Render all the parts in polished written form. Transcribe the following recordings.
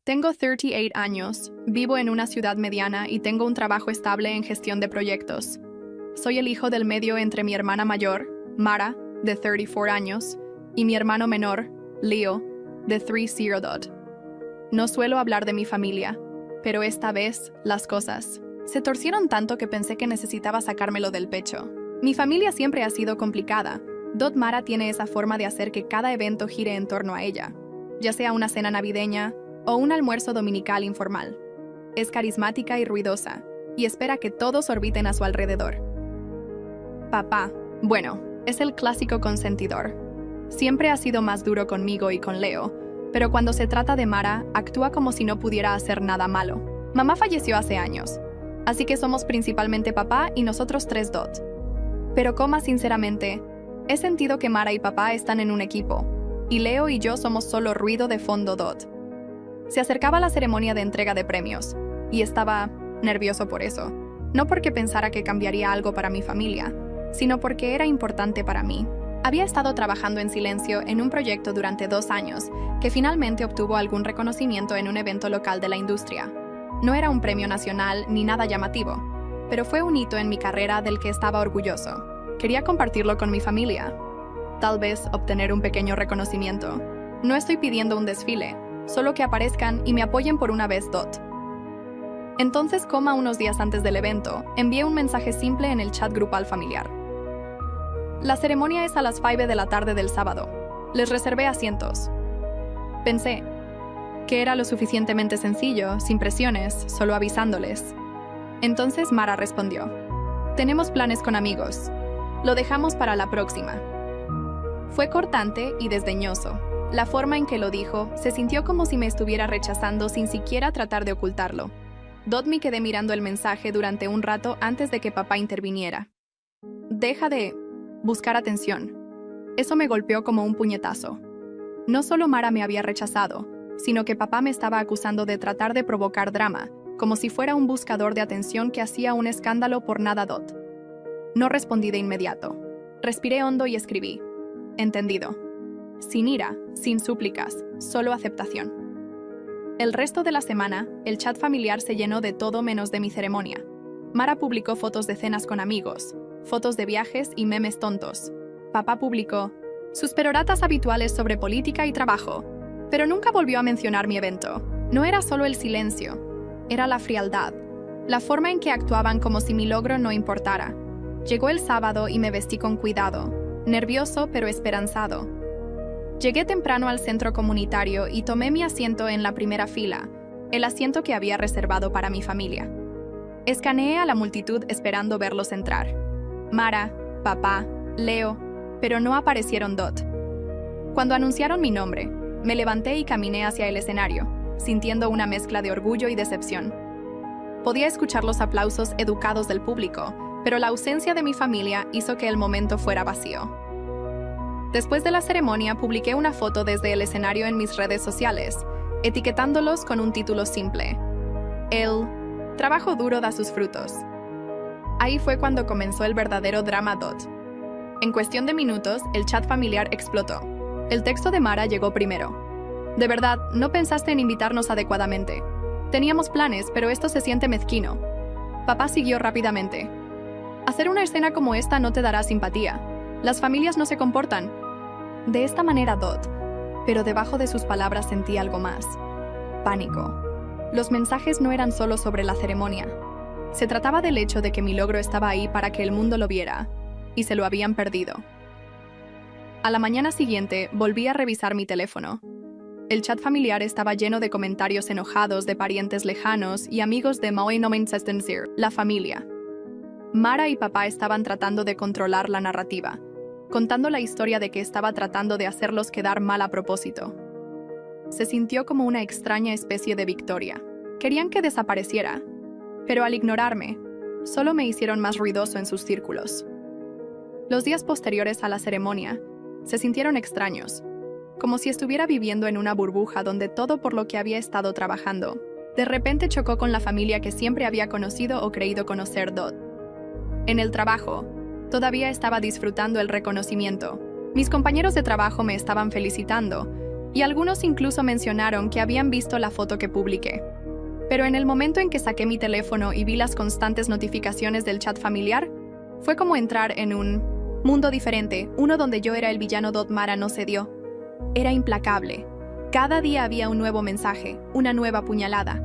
Tengo 38 años, vivo en una ciudad mediana y tengo un trabajo estable en gestión de proyectos. Soy el hijo del medio entre mi hermana mayor, Mara, de 34 años, y mi hermano menor, Leo, de 30. No suelo hablar de mi familia, pero esta vez las cosas se torcieron tanto que pensé que necesitaba sacármelo del pecho. Mi familia siempre ha sido complicada. Mara tiene esa forma de hacer que cada evento gire en torno a ella, ya sea una cena navideña o un almuerzo dominical informal. Es carismática y ruidosa, y espera que todos orbiten a su alrededor. Papá, bueno, es el clásico consentidor. Siempre ha sido más duro conmigo y con Leo, pero cuando se trata de Mara, actúa como si no pudiera hacer nada malo. Mamá falleció hace años, así que somos principalmente papá y nosotros tres Pero sinceramente, he sentido que Mara y papá están en un equipo, y Leo y yo somos solo ruido de fondo Se acercaba la ceremonia de entrega de premios, y estaba nervioso por eso. No porque pensara que cambiaría algo para mi familia, sino porque era importante para mí. Había estado trabajando en silencio en un proyecto durante 2 años, que finalmente obtuvo algún reconocimiento en un evento local de la industria. No era un premio nacional ni nada llamativo, pero fue un hito en mi carrera del que estaba orgulloso. Quería compartirlo con mi familia. Tal vez obtener un pequeño reconocimiento. No estoy pidiendo un desfile, solo que aparezcan y me apoyen por una vez Entonces, unos días antes del evento, envié un mensaje simple en el chat grupal familiar. La ceremonia es a las 5 de la tarde del sábado. Les reservé asientos. Pensé que era lo suficientemente sencillo, sin presiones, solo avisándoles. Entonces Mara respondió: tenemos planes con amigos. Lo dejamos para la próxima. Fue cortante y desdeñoso. La forma en que lo dijo se sintió como si me estuviera rechazando sin siquiera tratar de ocultarlo. Me quedé mirando el mensaje durante un rato antes de que papá interviniera. Deja de buscar atención. Eso me golpeó como un puñetazo. No solo Mara me había rechazado, sino que papá me estaba acusando de tratar de provocar drama, como si fuera un buscador de atención que hacía un escándalo por nada. No respondí de inmediato. Respiré hondo y escribí: entendido. Sin ira, sin súplicas, solo aceptación. El resto de la semana, el chat familiar se llenó de todo menos de mi ceremonia. Mara publicó fotos de cenas con amigos, fotos de viajes y memes tontos. Papá publicó sus peroratas habituales sobre política y trabajo, pero nunca volvió a mencionar mi evento. No era solo el silencio, era la frialdad, la forma en que actuaban como si mi logro no importara. Llegó el sábado y me vestí con cuidado, nervioso pero esperanzado. Llegué temprano al centro comunitario y tomé mi asiento en la primera fila, el asiento que había reservado para mi familia. Escaneé a la multitud esperando verlos entrar. Mara, papá, Leo, pero no aparecieron Cuando anunciaron mi nombre, me levanté y caminé hacia el escenario, sintiendo una mezcla de orgullo y decepción. Podía escuchar los aplausos educados del público, pero la ausencia de mi familia hizo que el momento fuera vacío. Después de la ceremonia, publiqué una foto desde el escenario en mis redes sociales, etiquetándolos con un título simple: el trabajo duro da sus frutos. Ahí fue cuando comenzó el verdadero drama. En cuestión de minutos, el chat familiar explotó. El texto de Mara llegó primero. De verdad, no pensaste en invitarnos adecuadamente. Teníamos planes, pero esto se siente mezquino. Papá siguió rápidamente: hacer una escena como esta no te dará simpatía. Las familias no se comportan de esta manera. Pero debajo de sus palabras sentí algo más: pánico. Los mensajes no eran solo sobre la ceremonia. Se trataba del hecho de que mi logro estaba ahí para que el mundo lo viera, y se lo habían perdido. A la mañana siguiente, volví a revisar mi teléfono. El chat familiar estaba lleno de comentarios enojados de parientes lejanos y amigos de la familia. Mara y papá estaban tratando de controlar la narrativa, contando la historia de que estaba tratando de hacerlos quedar mal a propósito. Se sintió como una extraña especie de victoria. Querían que desapareciera, pero al ignorarme, solo me hicieron más ruidoso en sus círculos. Los días posteriores a la ceremonia se sintieron extraños, como si estuviera viviendo en una burbuja donde todo por lo que había estado trabajando, de repente chocó con la familia que siempre había conocido o creído conocer. En el trabajo, todavía estaba disfrutando el reconocimiento. Mis compañeros de trabajo me estaban felicitando, y algunos incluso mencionaron que habían visto la foto que publiqué. Pero en el momento en que saqué mi teléfono y vi las constantes notificaciones del chat familiar, fue como entrar en un mundo diferente, uno donde yo era el villano. Mara no cedió. Era implacable. Cada día había un nuevo mensaje, una nueva puñalada.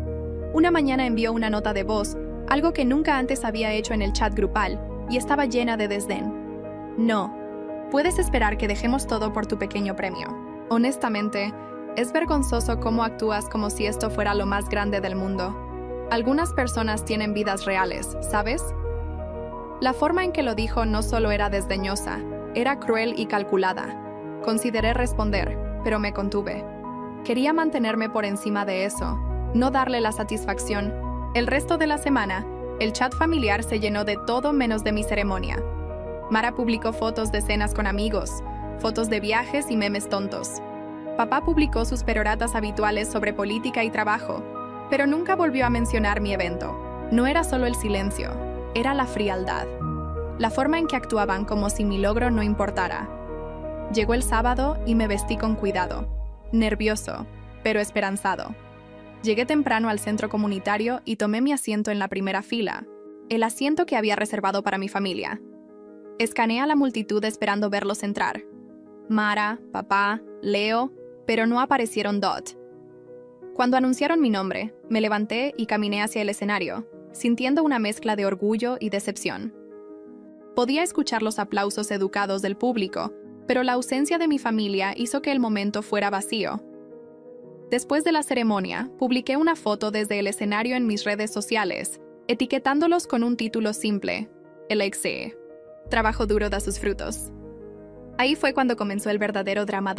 Una mañana envió una nota de voz, algo que nunca antes había hecho en el chat grupal, y estaba llena de desdén. No, puedes esperar que dejemos todo por tu pequeño premio. Honestamente, es vergonzoso cómo actúas como si esto fuera lo más grande del mundo. Algunas personas tienen vidas reales, ¿sabes? La forma en que lo dijo no solo era desdeñosa, era cruel y calculada. Consideré responder, pero me contuve. Quería mantenerme por encima de eso, no darle la satisfacción. El resto de la semana, el chat familiar se llenó de todo menos de mi ceremonia. Mara publicó fotos de cenas con amigos, fotos de viajes y memes tontos. Papá publicó sus peroratas habituales sobre política y trabajo, pero nunca volvió a mencionar mi evento. No era solo el silencio, era la frialdad. La forma en que actuaban como si mi logro no importara. Llegó el sábado y me vestí con cuidado, nervioso, pero esperanzado. Llegué temprano al centro comunitario y tomé mi asiento en la primera fila, el asiento que había reservado para mi familia. Escaneé a la multitud esperando verlos entrar. Mara, papá, Leo, pero no aparecieron Dot. Cuando anunciaron mi nombre, me levanté y caminé hacia el escenario, sintiendo una mezcla de orgullo y decepción. Podía escuchar los aplausos educados del público, pero la ausencia de mi familia hizo que el momento fuera vacío. Después de la ceremonia, publiqué una foto desde el escenario en mis redes sociales, etiquetándolos con un título simple: el exe. Trabajo duro da sus frutos. Ahí fue cuando comenzó el verdadero drama.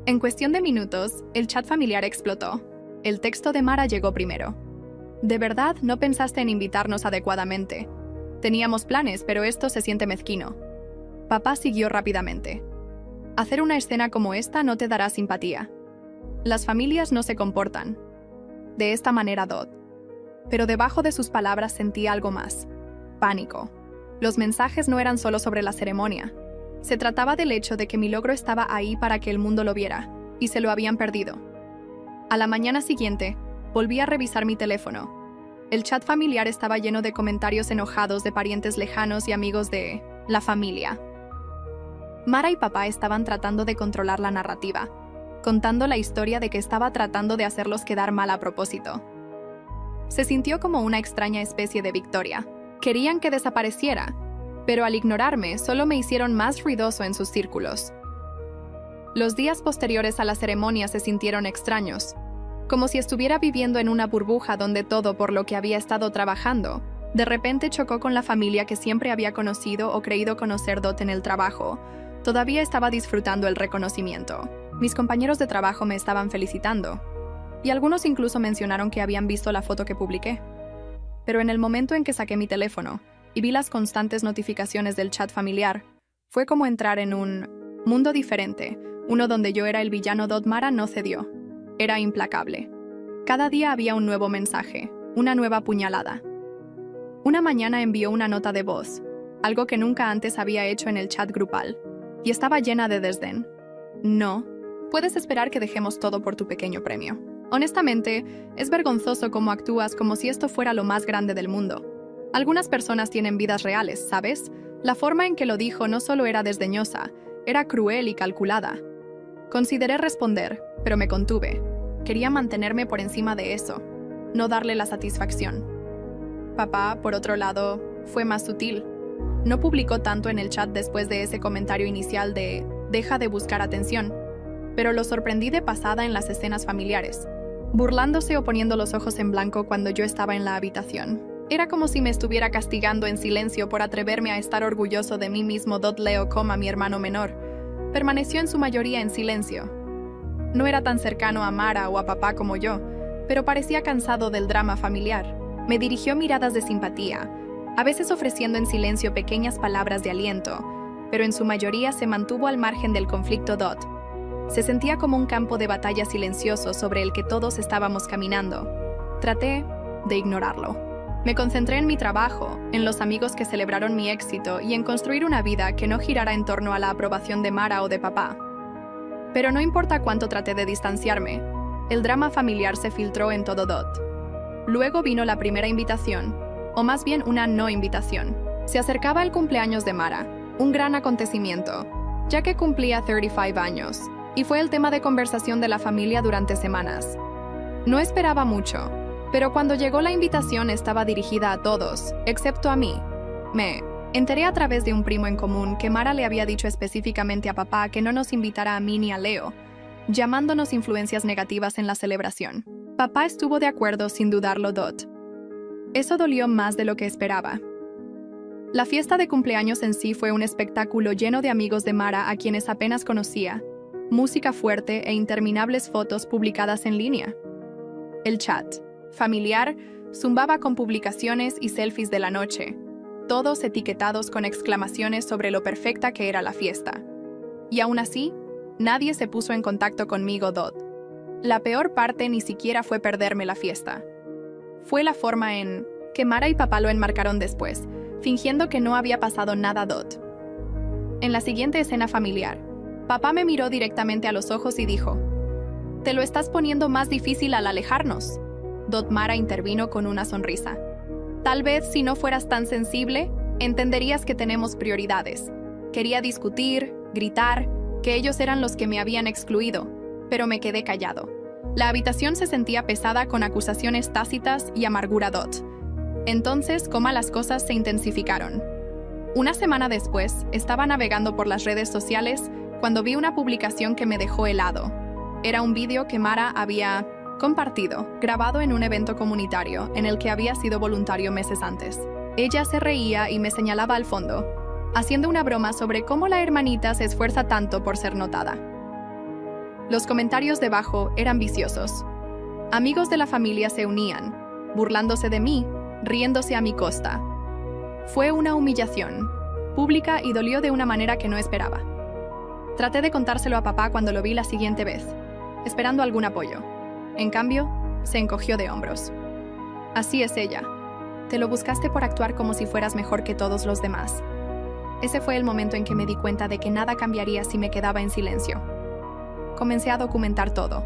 En cuestión de minutos, el chat familiar explotó. El texto de Mara llegó primero. ¿De verdad no pensaste en invitarnos adecuadamente? Teníamos planes, pero esto se siente mezquino. Papá siguió rápidamente. Hacer una escena como esta no te dará simpatía. Las familias no se comportan de esta manera. Pero debajo de sus palabras sentí algo más. Pánico. Los mensajes no eran solo sobre la ceremonia. Se trataba del hecho de que mi logro estaba ahí para que el mundo lo viera, y se lo habían perdido. A la mañana siguiente, volví a revisar mi teléfono. El chat familiar estaba lleno de comentarios enojados de parientes lejanos y amigos de la familia. Mara y papá estaban tratando de controlar la narrativa, contando la historia de que estaba tratando de hacerlos quedar mal a propósito. Se sintió como una extraña especie de victoria. Querían que desapareciera, pero al ignorarme solo me hicieron más ruidoso en sus círculos. Los días posteriores a la ceremonia se sintieron extraños, como si estuviera viviendo en una burbuja donde todo por lo que había estado trabajando, de repente chocó con la familia que siempre había conocido o creído conocer. En el trabajo, todavía estaba disfrutando el reconocimiento. Mis compañeros de trabajo me estaban felicitando, y algunos incluso mencionaron que habían visto la foto que publiqué. Pero en el momento en que saqué mi teléfono y vi las constantes notificaciones del chat familiar, fue como entrar en un mundo diferente, uno donde yo era el villano. Mara no cedió. Era implacable. Cada día había un nuevo mensaje, una nueva puñalada. Una mañana envió una nota de voz, algo que nunca antes había hecho en el chat grupal, y estaba llena de desdén. No, puedes esperar que dejemos todo por tu pequeño premio. Honestamente, es vergonzoso cómo actúas como si esto fuera lo más grande del mundo. Algunas personas tienen vidas reales, ¿sabes? La forma en que lo dijo no solo era desdeñosa, era cruel y calculada. Consideré responder, pero me contuve. Quería mantenerme por encima de eso, no darle la satisfacción. Papá, por otro lado, fue más sutil. No publicó tanto en el chat después de ese comentario inicial de «deja de buscar atención», pero lo sorprendí de pasada en las escenas familiares, burlándose o poniendo los ojos en blanco cuando yo estaba en la habitación. Era como si me estuviera castigando en silencio por atreverme a estar orgulloso de mí mismo. Leo, mi hermano menor, permaneció en su mayoría en silencio. No era tan cercano a Mara o a papá como yo, pero parecía cansado del drama familiar. Me dirigió miradas de simpatía, a veces ofreciendo en silencio pequeñas palabras de aliento, pero en su mayoría se mantuvo al margen del conflicto. Se sentía como un campo de batalla silencioso sobre el que todos estábamos caminando. Traté de ignorarlo. Me concentré en mi trabajo, en los amigos que celebraron mi éxito y en construir una vida que no girara en torno a la aprobación de Mara o de papá. Pero no importa cuánto traté de distanciarme, el drama familiar se filtró en todo Dot. Luego vino la primera invitación, o más bien una no invitación. Se acercaba el cumpleaños de Mara, un gran acontecimiento, ya que cumplía 35 años, y fue el tema de conversación de la familia durante semanas. No esperaba mucho, pero cuando llegó la invitación estaba dirigida a todos, excepto a mí. Me enteré a través de un primo en común que Mara le había dicho específicamente a papá que no nos invitara a mí ni a Leo, llamándonos influencias negativas en la celebración. Papá estuvo de acuerdo sin dudarlo, Dot. Eso dolió más de lo que esperaba. La fiesta de cumpleaños en sí fue un espectáculo lleno de amigos de Mara a quienes apenas conocía, música fuerte e interminables fotos publicadas en línea. El chat familiar zumbaba con publicaciones y selfies de la noche, todos etiquetados con exclamaciones sobre lo perfecta que era la fiesta. Y aún así, nadie se puso en contacto conmigo, Dot. La peor parte ni siquiera fue perderme la fiesta. Fue la forma en que Mara y papá lo enmarcaron después, fingiendo que no había pasado nada, Dot. En la siguiente escena familiar, papá me miró directamente a los ojos y dijo: «Te lo estás poniendo más difícil al alejarnos». Dot. Mara intervino con una sonrisa. «Tal vez si no fueras tan sensible, entenderías que tenemos prioridades. Quería discutir, gritar, que ellos eran los que me habían excluido, pero me quedé callado». La habitación se sentía pesada con acusaciones tácitas y amargura, Dot. Entonces, como las cosas se intensificaron. Una semana después, estaba navegando por las redes sociales cuando vi una publicación que me dejó helado. Era un vídeo que Mara había compartido, grabado en un evento comunitario en el que había sido voluntario meses antes. Ella se reía y me señalaba al fondo, haciendo una broma sobre cómo la hermanita se esfuerza tanto por ser notada. Los comentarios debajo eran viciosos. Amigos de la familia se unían, burlándose de mí, riéndose a mi costa. Fue una humillación, pública, y dolió de una manera que no esperaba. Traté de contárselo a papá cuando lo vi la siguiente vez, esperando algún apoyo. En cambio, se encogió de hombros. «Así es ella. Te lo buscaste por actuar como si fueras mejor que todos los demás». Ese fue el momento en que me di cuenta de que nada cambiaría si me quedaba en silencio. Comencé a documentar todo: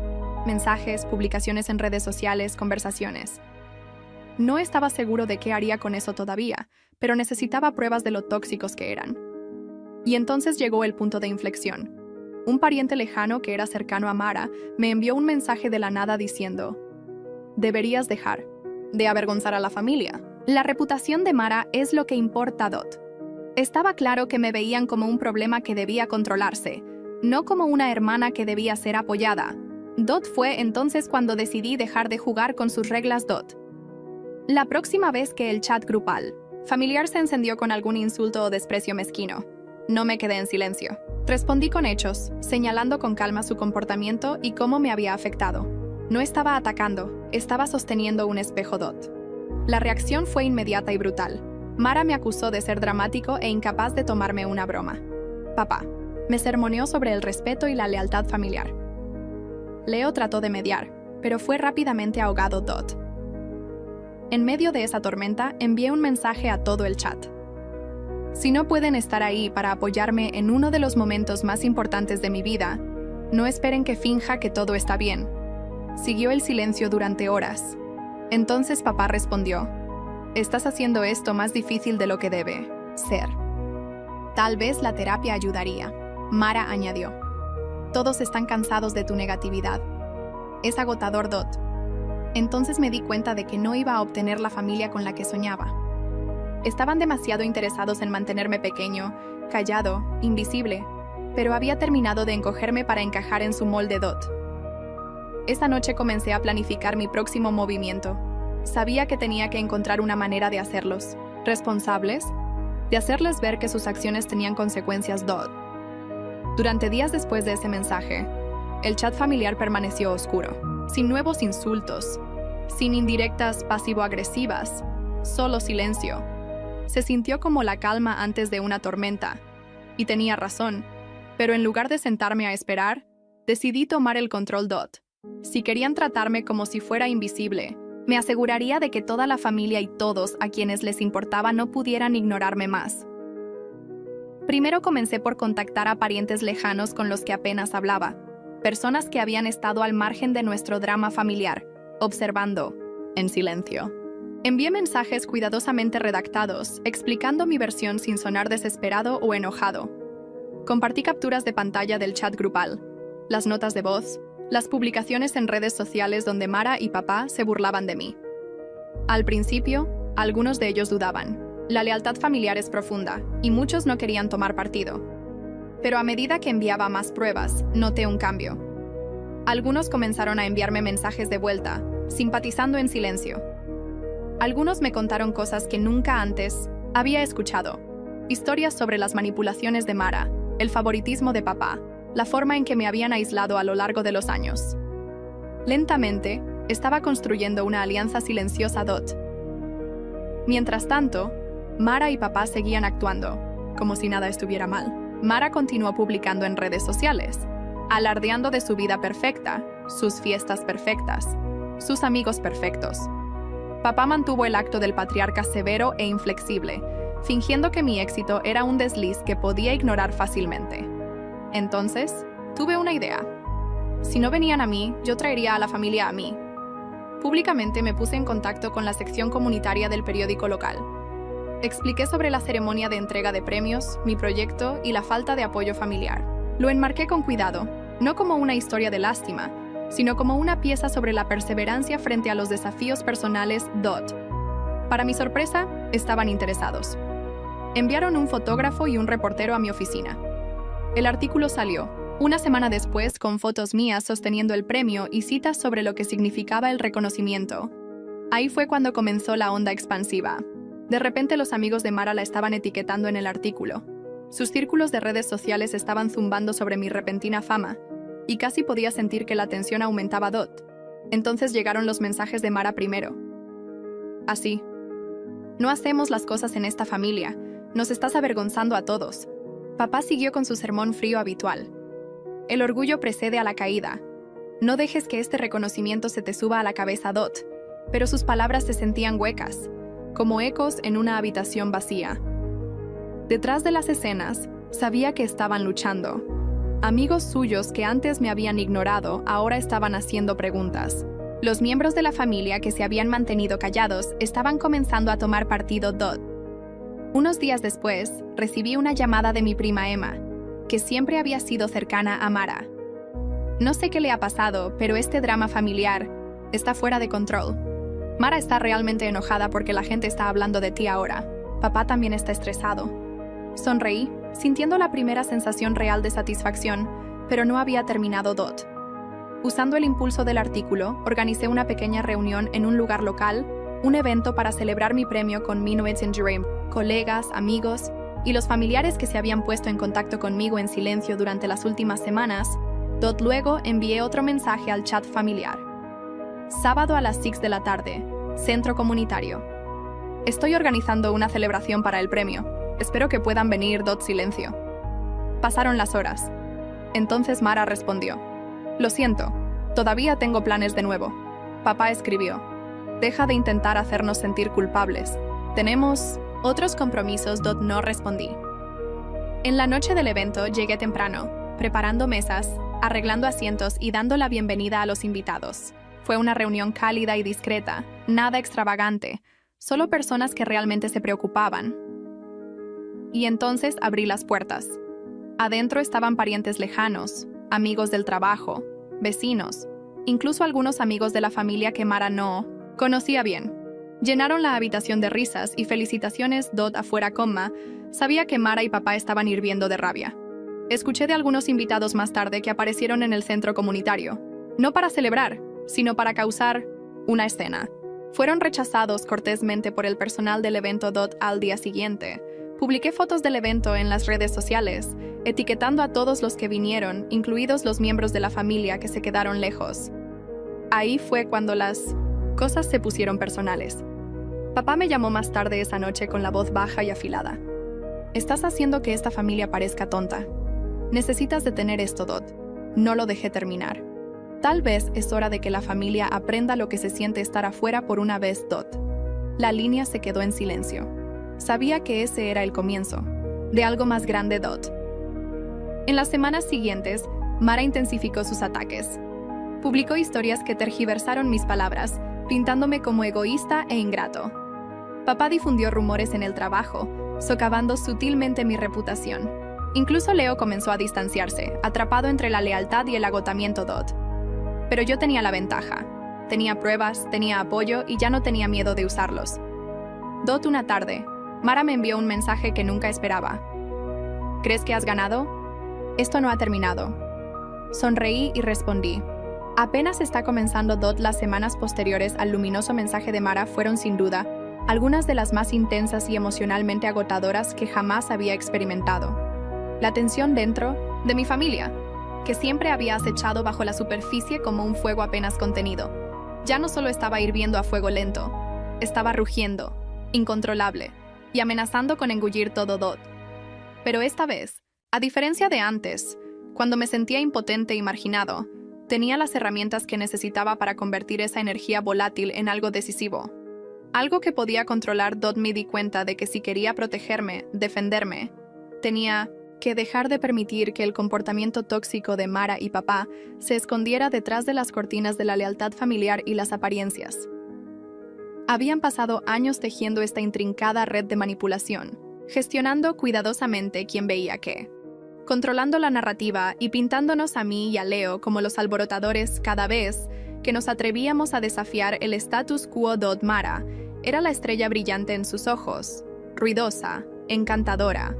mensajes, publicaciones en redes sociales, conversaciones. No estaba seguro de qué haría con eso todavía, pero necesitaba pruebas de lo tóxicos que eran. Y entonces llegó el punto de inflexión. Un pariente lejano que era cercano a Mara me envió un mensaje de la nada diciendo: «Deberías dejar de avergonzar a la familia. La reputación de Mara es lo que importa, Dot». Estaba claro que me veían como un problema que debía controlarse, no como una hermana que debía ser apoyada. Dot. Fue entonces cuando decidí dejar de jugar con sus reglas, Dot. La próxima vez que el chat grupal familiar se encendió con algún insulto o desprecio mezquino, no me quedé en silencio. Respondí con hechos, señalando con calma su comportamiento y cómo me había afectado. No estaba atacando, estaba sosteniendo un espejo, Dot. La reacción fue inmediata y brutal. Mara me acusó de ser dramático e incapaz de tomarme una broma. Papá me sermoneó sobre el respeto y la lealtad familiar. Leo trató de mediar, pero fue rápidamente ahogado, Dot. En medio de esa tormenta, envié un mensaje a todo el chat. Si no pueden estar ahí para apoyarme en uno de los momentos más importantes de mi vida, no esperen que finja que todo está bien. Siguió el silencio durante horas. Entonces papá respondió: «Estás haciendo esto más difícil de lo que debe ser. Tal vez la terapia ayudaría». Mara añadió: «Todos están cansados de tu negatividad. Es agotador, Dot». Entonces me di cuenta de que no iba a obtener la familia con la que soñaba. Estaban demasiado interesados en mantenerme pequeño, callado, invisible, pero había terminado de encogerme para encajar en su molde, Dot. Esa noche comencé a planificar mi próximo movimiento. Sabía que tenía que encontrar una manera de hacerlos responsables, de hacerles ver que sus acciones tenían consecuencias, Dot. Durante días después de ese mensaje, el chat familiar permaneció oscuro, sin nuevos insultos, sin indirectas pasivo-agresivas, solo silencio. Se sintió como la calma antes de una tormenta, y tenía razón, pero en lugar de sentarme a esperar, decidí tomar el control, Dot. Si querían tratarme como si fuera invisible, me aseguraría de que toda la familia y todos a quienes les importaba no pudieran ignorarme más. Primero comencé por contactar a parientes lejanos con los que apenas hablaba. Personas que habían estado al margen de nuestro drama familiar, observando, en silencio. Envié mensajes cuidadosamente redactados, explicando mi versión sin sonar desesperado o enojado. Compartí capturas de pantalla del chat grupal, las notas de voz, las publicaciones en redes sociales donde Mara y papá se burlaban de mí. Al principio, algunos de ellos dudaban. La lealtad familiar es profunda, y muchos no querían tomar partido. Pero a medida que enviaba más pruebas, noté un cambio. Algunos comenzaron a enviarme mensajes de vuelta, simpatizando en silencio. Algunos me contaron cosas que nunca antes había escuchado. Historias sobre las manipulaciones de Mara, el favoritismo de papá, la forma en que me habían aislado a lo largo de los años. Lentamente, estaba construyendo una alianza silenciosa Dot. Mientras tanto, Mara y papá seguían actuando, como si nada estuviera mal. Mara continuó publicando en redes sociales, alardeando de su vida perfecta, sus fiestas perfectas, sus amigos perfectos. Papá mantuvo el acto del patriarca severo e inflexible, fingiendo que mi éxito era un desliz que podía ignorar fácilmente. Entonces, tuve una idea. Si no venían a mí, yo traería a la familia a mí. Públicamente me puse en contacto con la sección comunitaria del periódico local. Expliqué sobre la ceremonia de entrega de premios, mi proyecto y la falta de apoyo familiar. Lo enmarqué con cuidado, no como una historia de lástima, sino como una pieza sobre la perseverancia frente a los desafíos personales Dot. Para mi sorpresa, estaban interesados. Enviaron un fotógrafo y un reportero a mi oficina. El artículo salió, una semana después, con fotos mías sosteniendo el premio y citas sobre lo que significaba el reconocimiento. Ahí fue cuando comenzó la onda expansiva. De repente los amigos de Mara la estaban etiquetando en el artículo. Sus círculos de redes sociales estaban zumbando sobre mi repentina fama, y casi podía sentir que la tensión aumentaba Dot. Entonces llegaron los mensajes de Mara primero. Así. No hacemos las cosas en esta familia. Nos estás avergonzando a todos. Papá siguió con su sermón frío habitual. El orgullo precede a la caída. No dejes que este reconocimiento se te suba a la cabeza, Dot. Pero sus palabras se sentían huecas, como ecos en una habitación vacía. Detrás de las escenas, sabía que estaban luchando. Amigos suyos que antes me habían ignorado ahora estaban haciendo preguntas. Los miembros de la familia que se habían mantenido callados estaban comenzando a tomar partido Dot. Unos días después, recibí una llamada de mi prima Emma, que siempre había sido cercana a Mara. No sé qué le ha pasado, pero este drama familiar está fuera de control. Mara está realmente enojada porque la gente está hablando de ti ahora. Papá también está estresado. Sonreí, sintiendo la primera sensación real de satisfacción, pero no había terminado Dot. Usando el impulso del artículo, organicé una pequeña reunión en un lugar local, un evento para celebrar mi premio con Minuets in Dream, colegas, amigos y los familiares que se habían puesto en contacto conmigo en silencio durante las últimas semanas. Dot luego envié otro mensaje al chat familiar. Sábado a las 6 de la tarde, Centro Comunitario. Estoy organizando una celebración para el premio. Espero que puedan venir. Silencio. Pasaron las horas. Entonces Mara respondió. Lo siento, todavía tengo planes de nuevo. Papá escribió. Deja de intentar hacernos sentir culpables. Tenemos otros compromisos. No respondí. En la noche del evento llegué temprano, preparando mesas, arreglando asientos y dando la bienvenida a los invitados. Fue una reunión cálida y discreta, nada extravagante, solo personas que realmente se preocupaban. Y entonces abrí las puertas. Adentro estaban parientes lejanos, amigos del trabajo, vecinos, incluso algunos amigos de la familia que Mara no conocía bien. Llenaron la habitación de risas y felicitaciones. Afuera, sabía que Mara y papá estaban hirviendo de rabia. Escuché de algunos invitados más tarde que aparecieron en el centro comunitario, no para celebrar, sino para causar una escena. Fueron rechazados cortésmente por el personal del evento. Al día siguiente, publiqué fotos del evento en las redes sociales, etiquetando a todos los que vinieron, incluidos los miembros de la familia que se quedaron lejos. Ahí fue cuando las cosas se pusieron personales. Papá me llamó más tarde esa noche con la voz baja y afilada. Estás haciendo que esta familia parezca tonta. Necesitas detener esto, Dot. No lo dejé terminar. Tal vez es hora de que la familia aprenda lo que se siente estar afuera por una vez, Dot. La línea se quedó en silencio. Sabía que ese era el comienzo de algo más grande, Dot. En las semanas siguientes, Mara intensificó sus ataques. Publicó historias que tergiversaron mis palabras, pintándome como egoísta e ingrato. Papá difundió rumores en el trabajo, socavando sutilmente mi reputación. Incluso Leo comenzó a distanciarse, atrapado entre la lealtad y el agotamiento Dot. Pero yo tenía la ventaja. Tenía pruebas, tenía apoyo y ya no tenía miedo de usarlos. Dot, una tarde, Mara me envió un mensaje que nunca esperaba. ¿Crees que has ganado? Esto no ha terminado. Sonreí y respondí. Apenas está comenzando Dot. Las semanas posteriores al luminoso mensaje de Mara fueron sin duda algunas de las más intensas y emocionalmente agotadoras que jamás había experimentado. La tensión dentro de mi familia, que siempre había acechado bajo la superficie como un fuego apenas contenido, ya no solo estaba hirviendo a fuego lento, estaba rugiendo, incontrolable, y amenazando con engullir todo Dot. Pero esta vez, a diferencia de antes, cuando me sentía impotente y marginado, tenía las herramientas que necesitaba para convertir esa energía volátil en algo decisivo. Algo que podía controlar. Dot. Me di cuenta de que si quería protegerme, defenderme, tenía que dejar de permitir que el comportamiento tóxico de Mara y papá se escondiera detrás de las cortinas de la lealtad familiar y las apariencias. Habían pasado años tejiendo esta intrincada red de manipulación, gestionando cuidadosamente quién veía qué, controlando la narrativa y pintándonos a mí y a Leo como los alborotadores cada vez que nos atrevíamos a desafiar el status quo. Dot. Mara era la estrella brillante en sus ojos, ruidosa, encantadora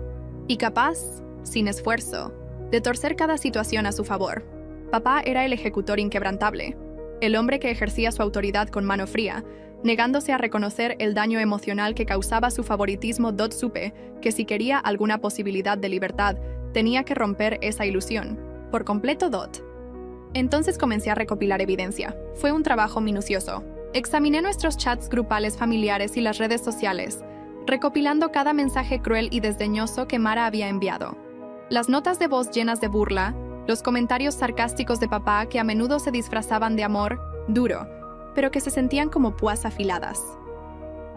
y capaz, sin esfuerzo, de torcer cada situación a su favor. Papá era el ejecutor inquebrantable, el hombre que ejercía su autoridad con mano fría, negándose a reconocer el daño emocional que causaba su favoritismo. Dot. Supe que si quería alguna posibilidad de libertad, tenía que romper esa ilusión, por completo. Dot. Entonces comencé a recopilar evidencia. Fue un trabajo minucioso. Examiné nuestros chats grupales familiares y las redes sociales, recopilando cada mensaje cruel y desdeñoso que Mara había enviado. Las notas de voz llenas de burla, los comentarios sarcásticos de papá que a menudo se disfrazaban de amor duro, pero que se sentían como púas afiladas.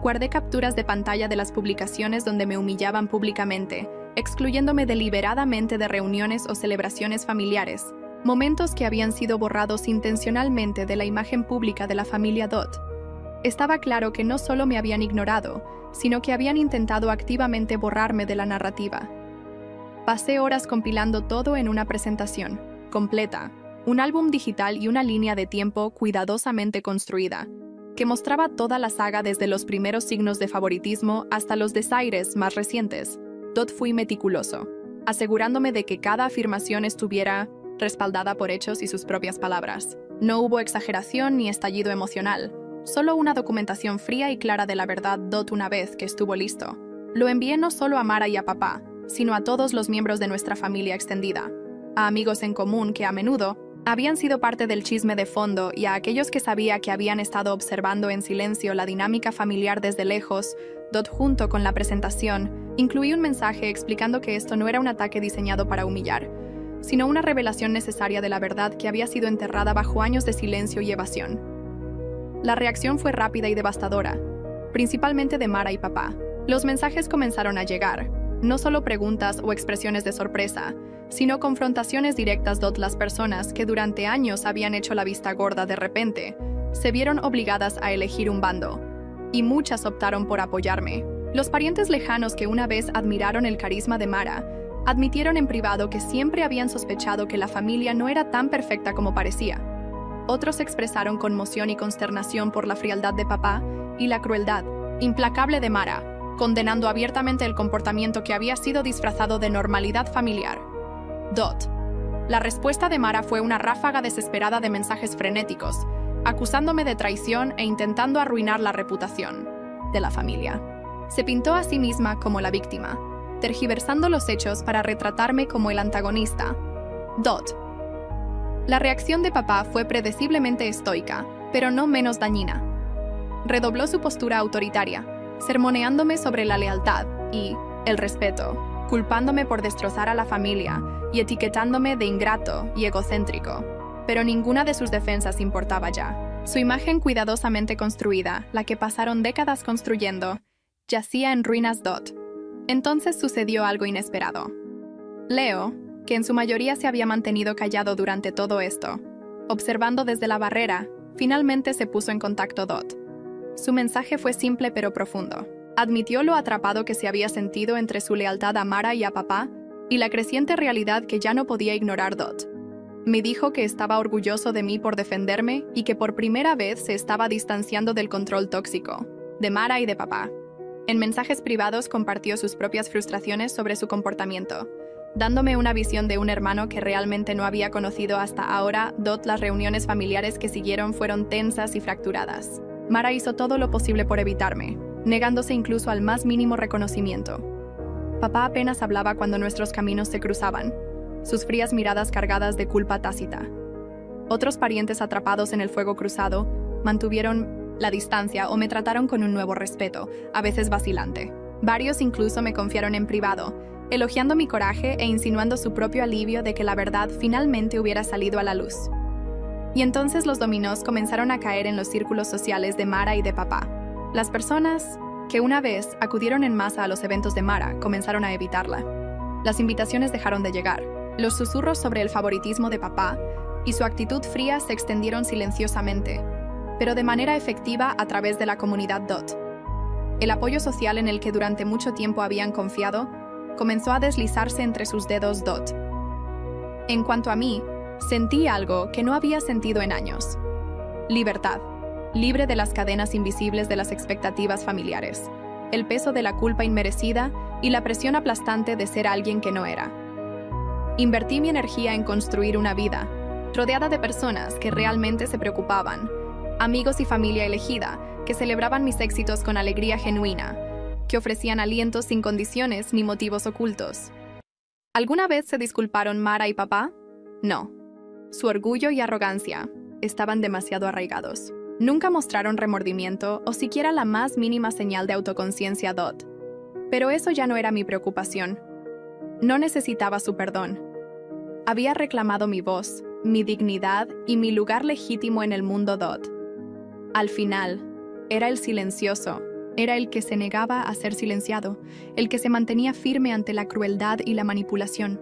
Guardé capturas de pantalla de las publicaciones donde me humillaban públicamente, excluyéndome deliberadamente de reuniones o celebraciones familiares, momentos que habían sido borrados intencionalmente de la imagen pública de la familia Dot. Estaba claro que no solo me habían ignorado, sino que habían intentado activamente borrarme de la narrativa. Pasé horas compilando todo en una presentación completa, un álbum digital y una línea de tiempo cuidadosamente construida, que mostraba toda la saga desde los primeros signos de favoritismo hasta los desaires más recientes. Dot. Fui meticuloso, asegurándome de que cada afirmación estuviera respaldada por hechos y sus propias palabras. No hubo exageración ni estallido emocional, solo una documentación fría y clara de la verdad. Dot. Una vez que estuvo listo, lo envié no solo a Mara y a papá, sino a todos los miembros de nuestra familia extendida, a amigos en común que a menudo habían sido parte del chisme de fondo y a aquellos que sabía que habían estado observando en silencio la dinámica familiar desde lejos. Dot. Junto con la presentación, incluí un mensaje explicando que esto no era un ataque diseñado para humillar, sino una revelación necesaria de la verdad que había sido enterrada bajo años de silencio y evasión. La reacción fue rápida y devastadora, principalmente de Mara y papá. Los mensajes comenzaron a llegar, no solo preguntas o expresiones de sorpresa, sino confrontaciones directas. Dot. Las personas que durante años habían hecho la vista gorda de repente se vieron obligadas a elegir un bando, y muchas optaron por apoyarme. Los parientes lejanos que una vez admiraron el carisma de Mara admitieron en privado que siempre habían sospechado que la familia no era tan perfecta como parecía. Otros expresaron conmoción y consternación por la frialdad de papá y la crueldad implacable de Mara, condenando abiertamente el comportamiento que había sido disfrazado de normalidad familiar. Dot. La respuesta de Mara fue una ráfaga desesperada de mensajes frenéticos, acusándome de traición e intentando arruinar la reputación de la familia. Se pintó a sí misma como la víctima, tergiversando los hechos para retratarme como el antagonista. Dot. La reacción de papá fue predeciblemente estoica, pero no menos dañina. Redobló su postura autoritaria, sermoneándome sobre la lealtad y el respeto, culpándome por destrozar a la familia y etiquetándome de ingrato y egocéntrico. Pero ninguna de sus defensas importaba ya. Su imagen cuidadosamente construida, la que pasaron décadas construyendo, yacía en ruinas. Dot. Entonces sucedió algo inesperado. Leo, que en su mayoría se había mantenido callado durante todo esto. Observando desde la barrera, finalmente se puso en contacto Dot. Su mensaje fue simple pero profundo. Admitió lo atrapado que se había sentido entre su lealtad a Mara y a papá y la creciente realidad que ya no podía ignorar Dot. Me dijo que estaba orgulloso de mí por defenderme y que por primera vez se estaba distanciando del control tóxico, de Mara y de papá. En mensajes privados compartió sus propias frustraciones sobre su comportamiento, dándome una visión de un hermano que realmente no había conocido hasta ahora. Las reuniones familiares que siguieron fueron tensas y fracturadas. Mara hizo todo lo posible por evitarme, negándose incluso al más mínimo reconocimiento. Papá apenas hablaba cuando nuestros caminos se cruzaban, sus frías miradas cargadas de culpa tácita. Otros parientes atrapados en el fuego cruzado mantuvieron la distancia o me trataron con un nuevo respeto, a veces vacilante. Varios incluso me confiaron en privado, elogiando mi coraje e insinuando su propio alivio de que la verdad finalmente hubiera salido a la luz. Y entonces los dominós comenzaron a caer en los círculos sociales de Mara y de papá. Las personas que una vez acudieron en masa a los eventos de Mara comenzaron a evitarla. Las invitaciones dejaron de llegar. Los susurros sobre el favoritismo de papá y su actitud fría se extendieron silenciosamente, pero de manera efectiva a través de la comunidad Dot. El apoyo social en el que durante mucho tiempo habían confiado comenzó a deslizarse entre sus dedos Dot. En cuanto a mí, sentí algo que no había sentido en años. Libertad, libre de las cadenas invisibles de las expectativas familiares, el peso de la culpa inmerecida y la presión aplastante de ser alguien que no era. Invertí mi energía en construir una vida, rodeada de personas que realmente se preocupaban, amigos y familia elegida, que celebraban mis éxitos con alegría genuina, que ofrecían aliento sin condiciones ni motivos ocultos. ¿Alguna vez se disculparon Mara y papá? No. Su orgullo y arrogancia estaban demasiado arraigados. Nunca mostraron remordimiento o siquiera la más mínima señal de autoconciencia Dot. Pero eso ya no era mi preocupación. No necesitaba su perdón. Había reclamado mi voz, mi dignidad y mi lugar legítimo en el mundo Dot. Al final, era el silencioso, era el que se negaba a ser silenciado, el que se mantenía firme ante la crueldad y la manipulación.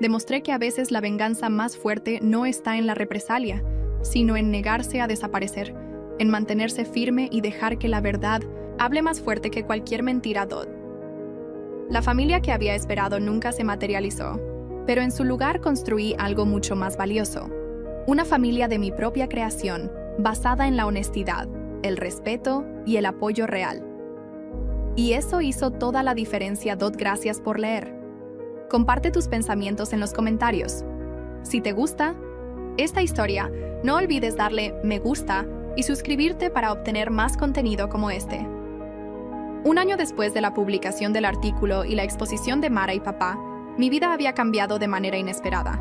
Demostré que a veces la venganza más fuerte no está en la represalia, sino en negarse a desaparecer, en mantenerse firme y dejar que la verdad hable más fuerte que cualquier mentira Dot. La familia que había esperado nunca se materializó, pero en su lugar construí algo mucho más valioso. Una familia de mi propia creación, basada en la honestidad, el respeto y el apoyo real. Y eso hizo toda la diferencia Dot. Gracias por leer. Comparte tus pensamientos en los comentarios. Si te gusta esta historia, no olvides darle me gusta y suscribirte para obtener más contenido como este. Un año después de la publicación del artículo y la exposición de Mara y papá, mi vida había cambiado de manera inesperada.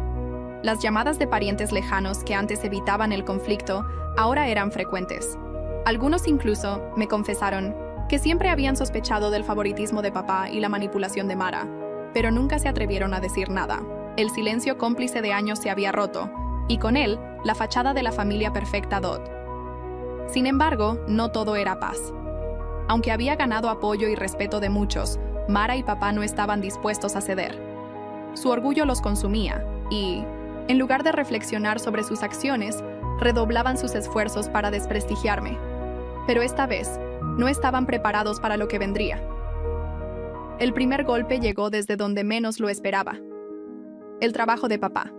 Las llamadas de parientes lejanos que antes evitaban el conflicto ahora eran frecuentes. Algunos incluso me confesaron que siempre habían sospechado del favoritismo de papá y la manipulación de Mara, pero nunca se atrevieron a decir nada. El silencio cómplice de años se había roto, y con él, la fachada de la familia perfecta Dot. Sin embargo, no todo era paz. Aunque había ganado apoyo y respeto de muchos, Mara y papá no estaban dispuestos a ceder. Su orgullo los consumía, y, en lugar de reflexionar sobre sus acciones, redoblaban sus esfuerzos para desprestigiarme. Pero esta vez, no estaban preparados para lo que vendría. El primer golpe llegó desde donde menos lo esperaba. El trabajo de papá.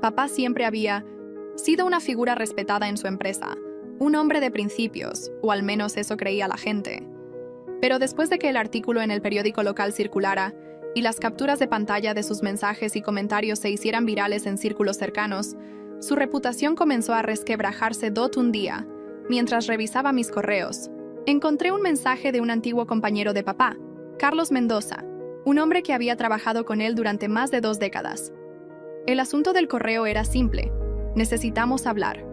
Papá siempre había sido una figura respetada en su empresa, un hombre de principios, o al menos eso creía la gente. Pero después de que el artículo en el periódico local circulara y las capturas de pantalla de sus mensajes y comentarios se hicieran virales en círculos cercanos, su reputación comenzó a resquebrajarse. Un día, mientras revisaba mis correos, encontré un mensaje de un antiguo compañero de papá, Carlos Mendoza, un hombre que había trabajado con él durante más de 2 décadas. El asunto del correo era simple: necesitamos hablar.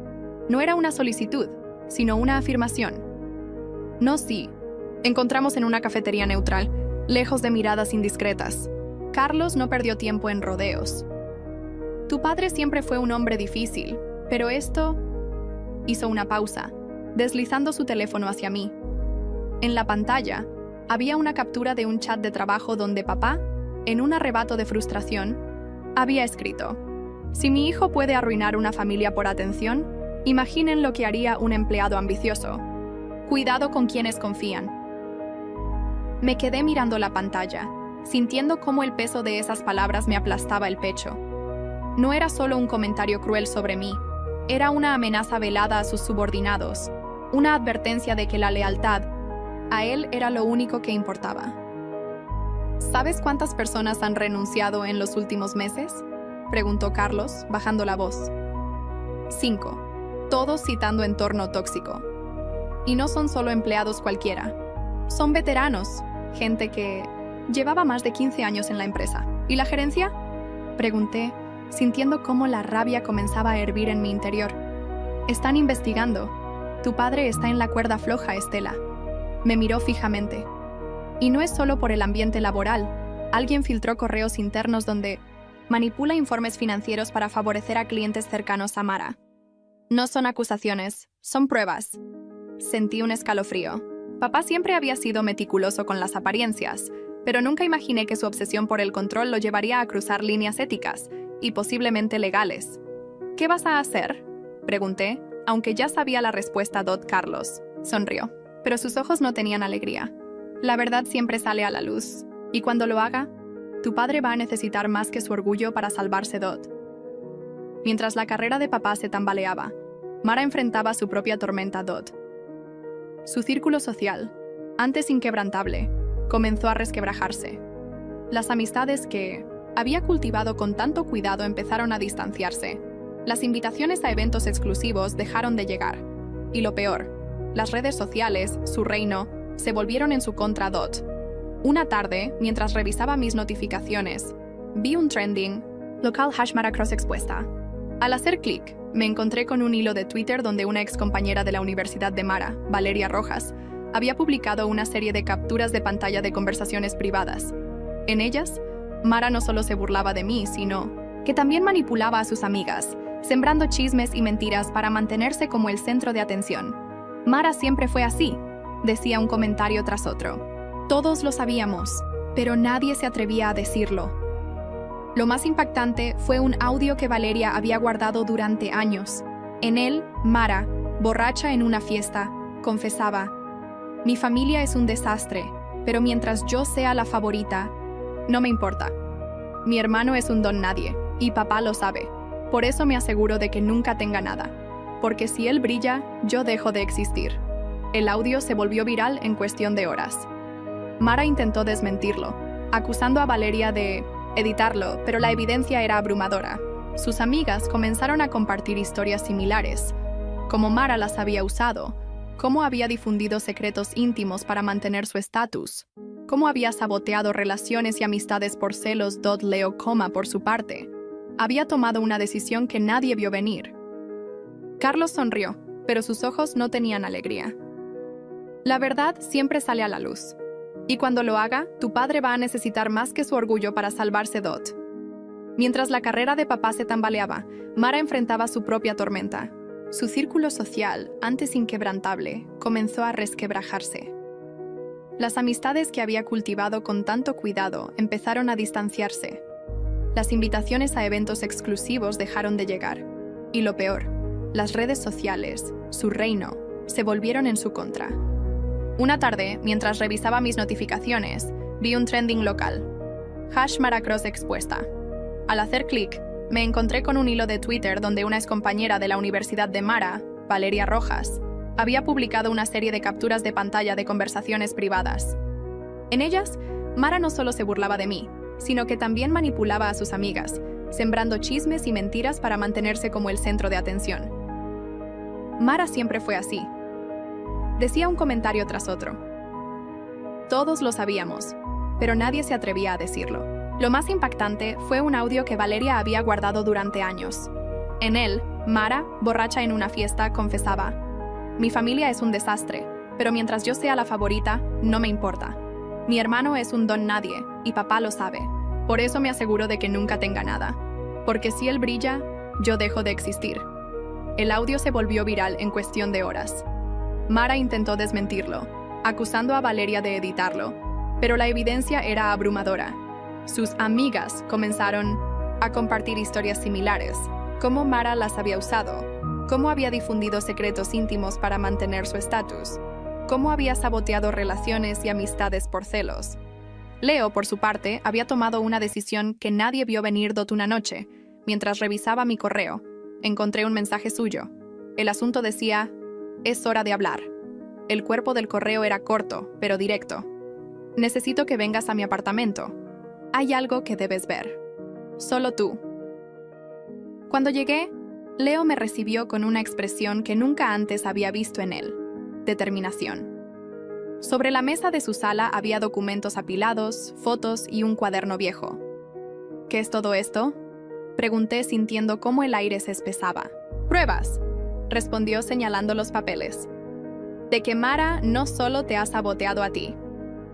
No era una solicitud, sino una afirmación. No, sí. Encontramos en una cafetería neutral, lejos de miradas indiscretas. Carlos no perdió tiempo en rodeos. Tu padre siempre fue un hombre difícil, pero esto... Hizo una pausa, deslizando su teléfono hacia mí. En la pantalla, había una captura de un chat de trabajo donde papá, en un arrebato de frustración, Había escrito: si mi hijo puede arruinar una familia por atención, imaginen lo que haría un empleado ambicioso. Cuidado con quienes confían. Me quedé mirando la pantalla, sintiendo cómo el peso de esas palabras me aplastaba el pecho. No era solo un comentario cruel sobre mí, era una amenaza velada a sus subordinados, una advertencia de que la lealtad a él era lo único que importaba. ¿Sabes cuántas personas han renunciado en los últimos meses?, preguntó Carlos, bajando la voz. 5, todos citando entorno tóxico. Y no son solo empleados cualquiera, son veteranos, gente que llevaba más de 15 años en la empresa. ¿Y la gerencia?, pregunté, sintiendo cómo la rabia comenzaba a hervir en mi interior. Están investigando. Tu padre está en la cuerda floja, Estela. Me miró fijamente. Y no es solo por el ambiente laboral. Alguien filtró correos internos donde manipula informes financieros para favorecer a clientes cercanos a Mara. No son acusaciones, son pruebas. Sentí un escalofrío. Papá siempre había sido meticuloso con las apariencias, pero nunca imaginé que su obsesión por el control lo llevaría a cruzar líneas éticas y posiblemente legales. ¿Qué vas a hacer?, pregunté, aunque ya sabía la respuesta. Carlos sonrió, pero sus ojos no tenían alegría. La verdad siempre sale a la luz, y cuando lo haga, tu padre va a necesitar más que su orgullo para salvarse. Mientras la carrera de papá se tambaleaba, Mara enfrentaba su propia tormenta. Su círculo social, antes inquebrantable, comenzó a resquebrajarse. Las amistades que había cultivado con tanto cuidado empezaron a distanciarse. Las invitaciones a eventos exclusivos dejaron de llegar. Y lo peor, las redes sociales, su reino, se volvieron en su contra. Una tarde, mientras revisaba mis notificaciones, vi un trending local #Maracross expuesta. Al hacer clic, me encontré con un hilo de Twitter donde una excompañera de la Universidad de Mara, Valeria Rojas, había publicado una serie de capturas de pantalla de conversaciones privadas. En ellas, Mara no solo se burlaba de mí, sino que también manipulaba a sus amigas, sembrando chismes y mentiras para mantenerse como el centro de atención. Mara siempre fue así, decía un comentario tras otro. Todos lo sabíamos, pero nadie se atrevía a decirlo. Lo más impactante fue un audio que Valeria había guardado durante años. En él, Mara, borracha en una fiesta, confesaba: mi familia es un desastre, pero mientras yo sea la favorita, no me importa. Mi hermano es un don nadie, y papá lo sabe. Por eso me aseguro de que nunca tenga nada. Porque si él brilla, yo dejo de existir. El audio se volvió viral en cuestión de horas. Mara intentó desmentirlo, acusando a Valeria de editarlo, pero la evidencia era abrumadora. Sus amigas comenzaron a compartir historias similares, cómo Mara las había usado, cómo había difundido secretos íntimos para mantener su estatus, cómo había saboteado relaciones y amistades por celos. Leo, por su parte, había tomado una decisión que nadie vio venir. Carlos sonrió, pero sus ojos no tenían alegría. La verdad siempre sale a la luz. Y cuando lo haga, tu padre va a necesitar más que su orgullo para salvarse. Mientras la carrera de papá se tambaleaba, Mara enfrentaba su propia tormenta. Su círculo social, antes inquebrantable, comenzó a resquebrajarse. Las amistades que había cultivado con tanto cuidado empezaron a distanciarse. Las invitaciones a eventos exclusivos dejaron de llegar. Y lo peor, las redes sociales, su reino, se volvieron en su contra. Una tarde, mientras revisaba mis notificaciones, vi un trending local. #Maracross expuesta. Al hacer clic, me encontré con un hilo de Twitter donde una excompañera de la Universidad de Mara, Valeria Rojas, había publicado una serie de capturas de pantalla de conversaciones privadas. En ellas, Mara no solo se burlaba de mí, sino que también manipulaba a sus amigas, sembrando chismes y mentiras para mantenerse como el centro de atención. Mara siempre fue así, decía un comentario tras otro. Todos lo sabíamos, pero nadie se atrevía a decirlo. Lo más impactante fue un audio que Valeria había guardado durante años. En él, Mara, borracha en una fiesta, confesaba: mi familia es un desastre, pero mientras yo sea la favorita, no me importa. Mi hermano es un don nadie, y papá lo sabe. Por eso me aseguro de que nunca tenga nada. Porque si él brilla, yo dejo de existir. El audio se volvió viral en cuestión de horas. Mara intentó desmentirlo, acusando a Valeria de editarlo, pero la evidencia era abrumadora. Sus amigas comenzaron a compartir historias similares, cómo Mara las había usado, cómo había difundido secretos íntimos para mantener su estatus, cómo había saboteado relaciones y amistades por celos. Leo, por su parte, había tomado una decisión que nadie vio venir una noche. Mientras revisaba mi correo, encontré un mensaje suyo. El asunto decía: es hora de hablar. El cuerpo del correo era corto, pero directo. Necesito que vengas a mi apartamento. Hay algo que debes ver. Solo tú. Cuando llegué, Leo me recibió con una expresión que nunca antes había visto en él: determinación. Sobre la mesa de su sala había documentos apilados, fotos y un cuaderno viejo. ¿Qué es todo esto?, pregunté sintiendo cómo el aire se espesaba. «Pruebas», respondió señalando los papeles. «De que Mara no solo te ha saboteado a ti.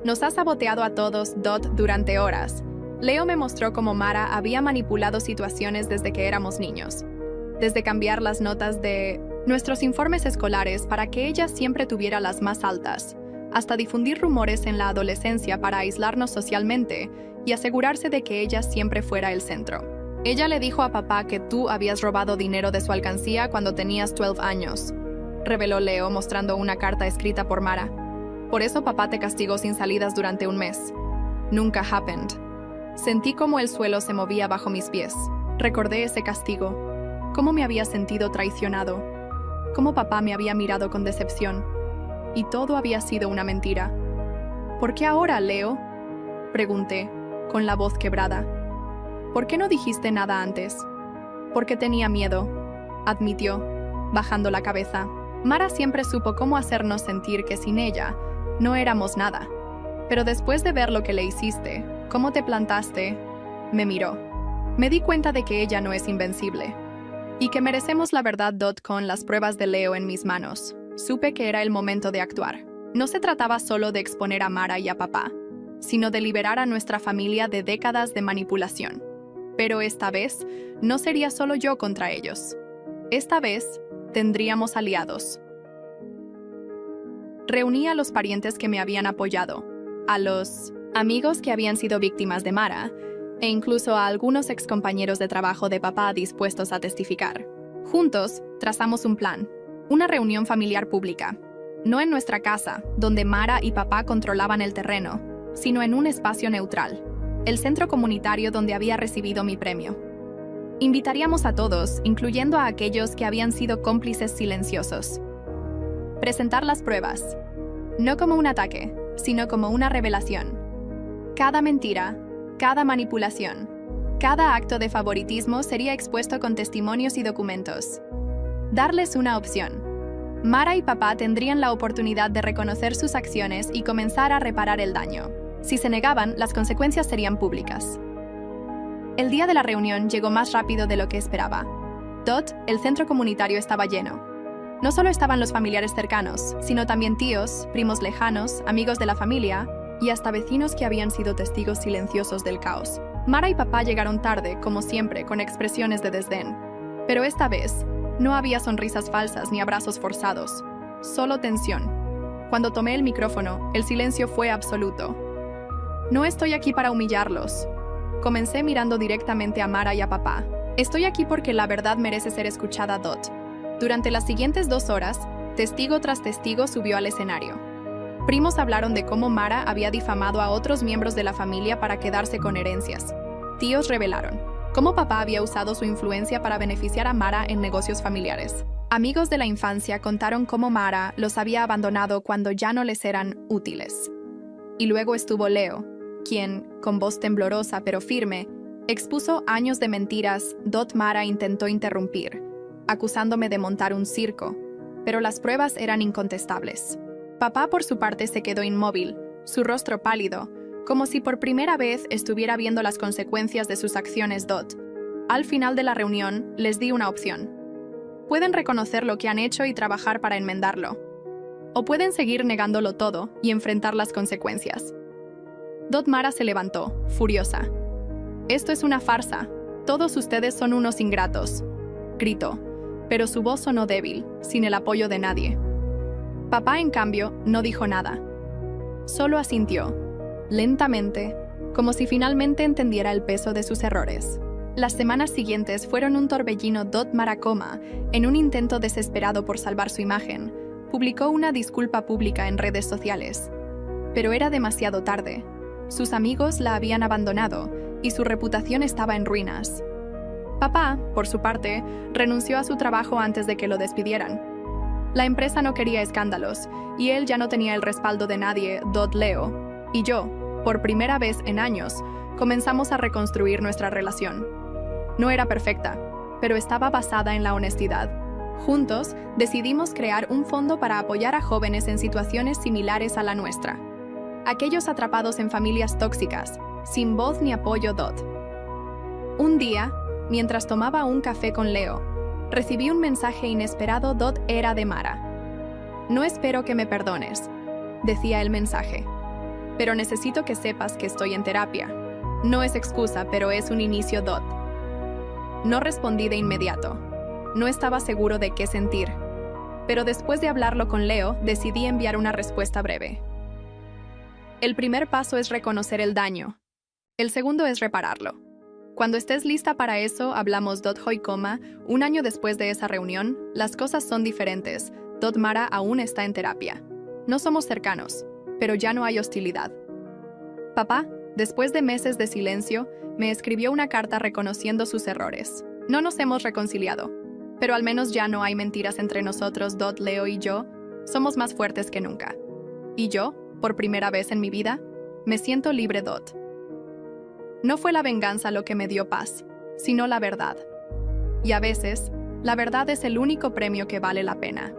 Nos ha saboteado a todos, durante horas». Leo me mostró cómo Mara había manipulado situaciones desde que éramos niños. Desde cambiar las notas de nuestros informes escolares para que ella siempre tuviera las más altas, hasta difundir rumores en la adolescencia para aislarnos socialmente y asegurarse de que ella siempre fuera el centro. Ella le dijo a papá que tú habías robado dinero de su alcancía cuando tenías 12 años, reveló Leo mostrando una carta escrita por Mara. Por eso papá te castigó sin salidas durante un mes. Nunca happened. Sentí como el suelo se movía bajo mis pies. Recordé ese castigo, cómo me había sentido traicionado, cómo papá me había mirado con decepción. Y todo había sido una mentira. ¿Por qué ahora, Leo?, pregunté, con la voz quebrada. ¿Por qué no dijiste nada antes? Porque tenía miedo, admitió, bajando la cabeza. Mara siempre supo cómo hacernos sentir que sin ella no éramos nada. Pero después de ver lo que le hiciste, cómo te plantaste, me miró. Me di cuenta de que ella no es invencible y que merecemos la verdad. Con las pruebas de Leo en mis manos, supe que era el momento de actuar. No se trataba solo de exponer a Mara y a papá, sino de liberar a nuestra familia de décadas de manipulación. Pero esta vez no sería solo yo contra ellos. Esta vez tendríamos aliados. Reuní a los parientes que me habían apoyado, a los amigos que habían sido víctimas de Mara, e incluso a algunos excompañeros de trabajo de papá dispuestos a testificar. Juntos, trazamos un plan. Una reunión familiar pública. No en nuestra casa, donde Mara y papá controlaban el terreno, sino en un espacio neutral, el centro comunitario donde había recibido mi premio. Invitaríamos a todos, incluyendo a aquellos que habían sido cómplices silenciosos. Presentar las pruebas. No como un ataque, sino como una revelación. Cada mentira, cada manipulación, cada acto de favoritismo sería expuesto con testimonios y documentos. Darles una opción. Mara y papá tendrían la oportunidad de reconocer sus acciones y comenzar a reparar el daño. Si se negaban, las consecuencias serían públicas. El día de la reunión llegó más rápido de lo que esperaba. El centro comunitario estaba lleno. No solo estaban los familiares cercanos, sino también tíos, primos lejanos, amigos de la familia y hasta vecinos que habían sido testigos silenciosos del caos. Mara y papá llegaron tarde, como siempre, con expresiones de desdén. Pero esta vez, no había sonrisas falsas ni abrazos forzados, solo tensión. Cuando tomé el micrófono, el silencio fue absoluto. No estoy aquí para humillarlos. Comencé mirando directamente a Mara y a papá. Estoy aquí porque la verdad merece ser escuchada. Durante las siguientes 2 horas, testigo tras testigo subió al escenario. Primos hablaron de cómo Mara había difamado a otros miembros de la familia para quedarse con herencias. Tíos revelaron cómo papá había usado su influencia para beneficiar a Mara en negocios familiares. Amigos de la infancia contaron cómo Mara los había abandonado cuando ya no les eran útiles. Y luego estuvo Leo, quien, con voz temblorosa pero firme, expuso años de mentiras. Mara intentó interrumpir, acusándome de montar un circo, pero las pruebas eran incontestables. Papá, por su parte, se quedó inmóvil, su rostro pálido, como si por primera vez estuviera viendo las consecuencias de sus acciones. Al final de la reunión, les di una opción. Pueden reconocer lo que han hecho y trabajar para enmendarlo, o pueden seguir negándolo todo y enfrentar las consecuencias. Mara se levantó, furiosa. «Esto es una farsa. Todos ustedes son unos ingratos», gritó, pero su voz sonó débil, sin el apoyo de nadie. Papá, en cambio, no dijo nada. Solo asintió, lentamente, como si finalmente entendiera el peso de sus errores. Las semanas siguientes fueron un torbellino. Mara, en un intento desesperado por salvar su imagen, publicó una disculpa pública en redes sociales. Pero era demasiado tarde. Sus amigos la habían abandonado y su reputación estaba en ruinas. Papá, por su parte, renunció a su trabajo antes de que lo despidieran. La empresa no quería escándalos y él ya no tenía el respaldo de nadie. Leo y yo, por primera vez en años, comenzamos a reconstruir nuestra relación. No era perfecta, pero estaba basada en la honestidad. Juntos, decidimos crear un fondo para apoyar a jóvenes en situaciones similares a la nuestra. Aquellos atrapados en familias tóxicas, sin voz ni apoyo. Un día, mientras tomaba un café con Leo, recibí un mensaje inesperado. Era de Mara. No espero que me perdones, decía el mensaje, pero necesito que sepas que estoy en terapia. No es excusa, pero es un inicio. No respondí de inmediato. No estaba seguro de qué sentir, pero después de hablarlo con Leo, decidí enviar una respuesta breve. El primer paso es reconocer el daño. El segundo es repararlo. Cuando estés lista para eso, hablamos. Un año después de esa reunión, las cosas son diferentes. Mara aún está en terapia. No somos cercanos, pero ya no hay hostilidad. Papá, después de meses de silencio, me escribió una carta reconociendo sus errores. No nos hemos reconciliado, pero al menos ya no hay mentiras entre nosotros. Leo y yo somos más fuertes que nunca. Y yo, por primera vez en mi vida, me siento libre. No fue la venganza lo que me dio paz, sino la verdad. Y a veces, la verdad es el único premio que vale la pena.